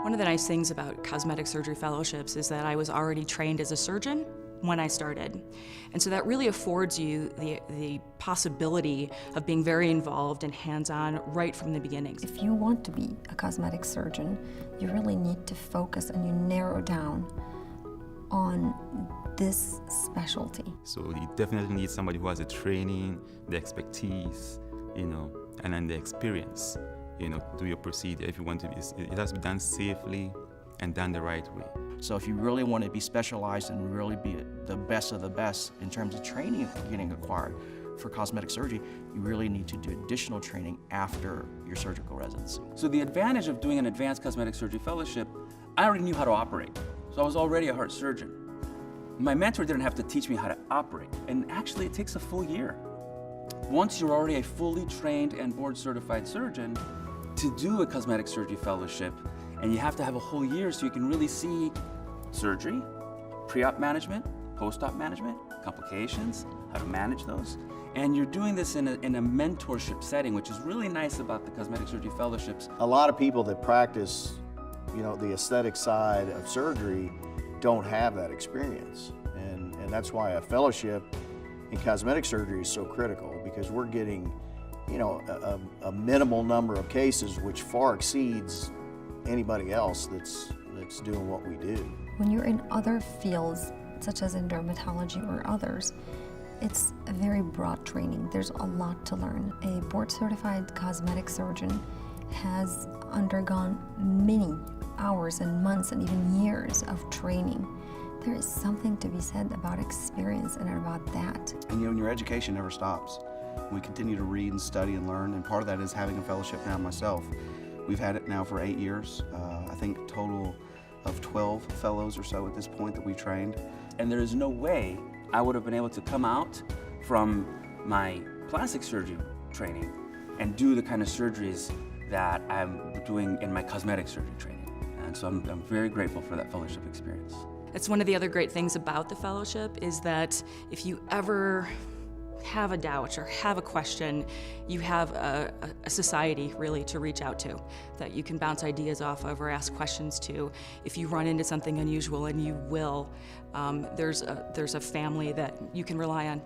One of the nice things about cosmetic surgery fellowships is that I was already trained as a surgeon when I started. And so that really affords you the possibility of being very involved and hands-on right from the beginning. If you want to be a cosmetic surgeon, you really need to focus and you narrow down on this specialty. So you definitely need somebody who has the training, the expertise, and then the experience, to do your procedure. If you want to be, it has to be done safely and done the right way. So if you really want to be specialized and really be the best of the best in terms of training getting acquired for cosmetic surgery, you really need to do additional training after your surgical residency. So the advantage of doing an advanced cosmetic surgery fellowship, I already knew how to operate. So I was already a heart surgeon. My mentor didn't have to teach me how to operate, and actually it takes a full year. Once you're already a fully trained and board certified surgeon, to do a cosmetic surgery fellowship, and you have to have a whole year so you can really see surgery, pre-op management, post-op management, complications, how to manage those. And you're doing this in a mentorship setting, which is really nice about the cosmetic surgery fellowships. A lot of people that practice, the aesthetic side of surgery don't have that experience. And that's why a fellowship in cosmetic surgery is so critical, because we're getting, a minimal number of cases which far exceeds anybody else that's doing what we do. When you're in other fields, such as in dermatology or others, it's a very broad training. There's a lot to learn. A board-certified cosmetic surgeon has undergone many hours and months and even years of training. There is something to be said about experience and about that. And your education never stops. We continue to read and study and learn, and part of that is having a fellowship now myself. We've had it now for 8 years. I think a total of 12 fellows or so at this point that we've trained. And there is no way I would have been able to come out from my plastic surgery training and do the kind of surgeries that I'm doing in my cosmetic surgery training. And so I'm very grateful for that fellowship experience. It's one of the other great things about the fellowship is that if you ever have a doubt or have a question, you have a society really to reach out to that you can bounce ideas off of or ask questions to. If you run into something unusual, and you will, there's a family that you can rely on.